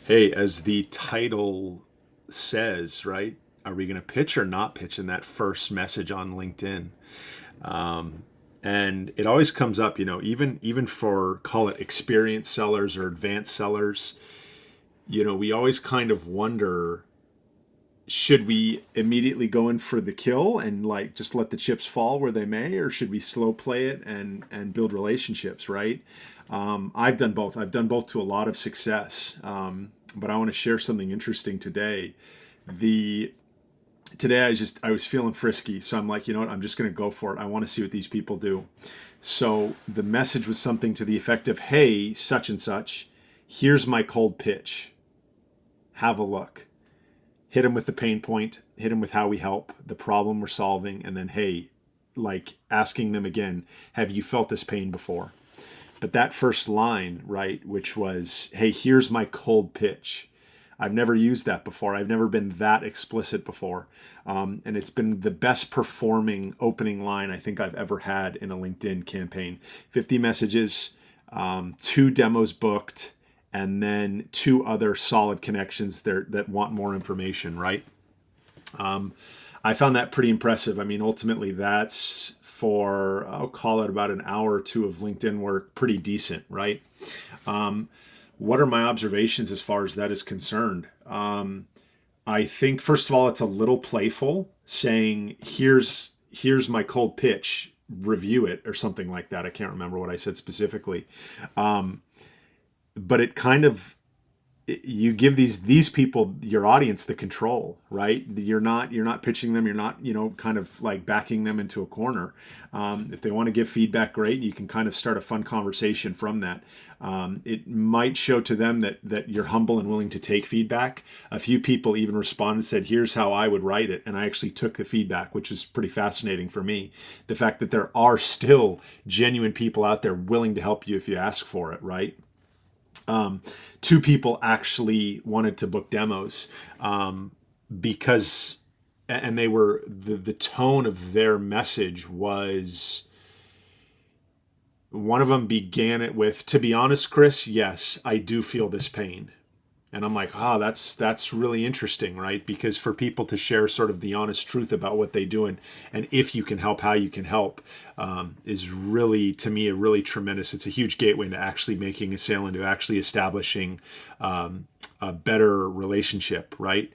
Hey, as the title says, right? Are we going to pitch or not pitch in that first message on LinkedIn? Um, and it always comes up, even for call it experienced sellers or advanced sellers, we always kind of wonder, should we immediately go in for the kill and like just let the chips fall where they may, or should we slow play it and build relationships, right? I've done both. I've done both to a lot of success. But I want to share something interesting today. The Today I was feeling frisky, so I'm like, you know what? I'm just going to go for it. I want to see what these people do. So the message was something to the effect of, "Hey, such and such, here's my cold pitch. Have a look." Hit them with the pain point, hit them with how we help, the problem we're solving, and then, hey, like asking them again, have you felt this pain before? But that first line, right, which was, hey, here's my cold pitch. I've never used that before. I've never been that explicit before. And it's been the best performing opening line I think I've ever had in a LinkedIn campaign. 50 messages, two demos booked, and then two other solid connections there that want more information, right? I found that pretty impressive. I mean, ultimately, that's for, I'll call it about an hour or two of LinkedIn work, pretty decent, right? What are my observations as far as that is concerned? I think, first of all, it's a little playful, saying, here's my cold pitch, review it, or something like that. I can't remember what I said specifically. But it kind of, you give these people, your audience, the control, right? You're not pitching them, you're not, kind of like backing them into a corner. If they want to give feedback, great, you can kind of start a fun conversation from that. It might show to them that you're humble and willing to take feedback. A few people even responded, said, here's how I would write it, and I actually took the feedback, which is pretty fascinating for me. The fact that there are still genuine people out there willing to help you if you ask for it, right? Two people actually wanted to book demos, because, and they were, the tone of their message was, one of them began it with, to be honest, Chris, yes, I do feel this pain. And I'm like, oh, that's really interesting, right? Because for people to share sort of the honest truth about what they do, and if you can help, how you can help, is really, to me, a really tremendous. It's a huge gateway to actually making a sale and to actually establishing a better relationship, right?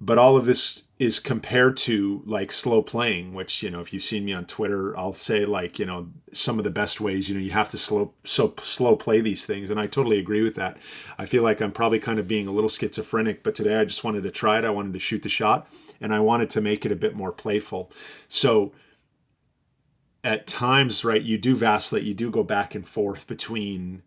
But all of this is compared to like slow playing, which, if you've seen me on Twitter, I'll say like, some of the best ways, you have to slow play these things. And I totally agree with that. I feel like I'm probably kind of being a little schizophrenic, but today I just wanted to try it. I wanted to shoot the shot, and I wanted to make it a bit more playful. So at times, right, you do vacillate, you do go back and forth between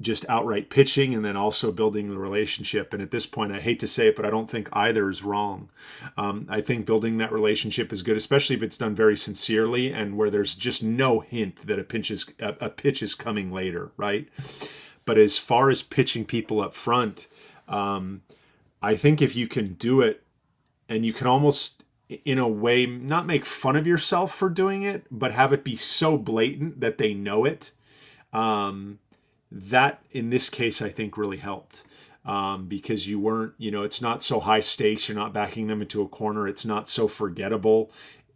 just outright pitching and then also building the relationship. And at this point, I hate to say it, but I don't think either is wrong. I think building that relationship is good, especially if it's done very sincerely and where there's just no hint that a pitch is coming later, right? But as far as pitching people up front, I think if you can do it, and you can almost, in a way, not make fun of yourself for doing it, but have it be so blatant that they know it, that in this case I think really helped, because you weren't, it's not so high stakes, you're not backing them into a corner, it's not so forgettable.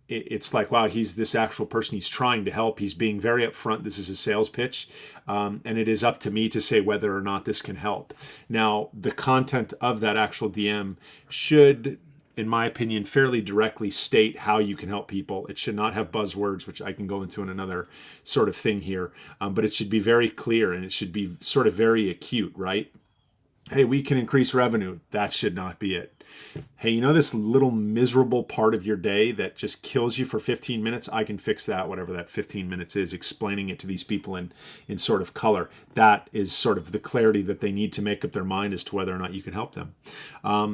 It's like, wow, he's this actual person, he's trying to help, he's being very upfront, this is a sales pitch, and it is up to me to say whether or not this can help. Now the content of that actual DM should, in my opinion, fairly directly state how you can help people. It should not have buzzwords, which I can go into in another sort of thing here, but it should be very clear, and it should be sort of very acute, right? Hey, we can increase revenue. That should not be it. Hey, this little miserable part of your day that just kills you for 15 minutes? I can fix that, whatever that 15 minutes is, explaining it to these people in sort of color. That is sort of the clarity that they need to make up their mind as to whether or not you can help them.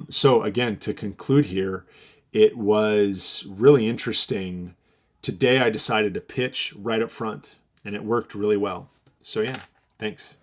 So again, to conclude here, it was really interesting. Today I decided to pitch right up front, and it worked really well. So yeah, thanks.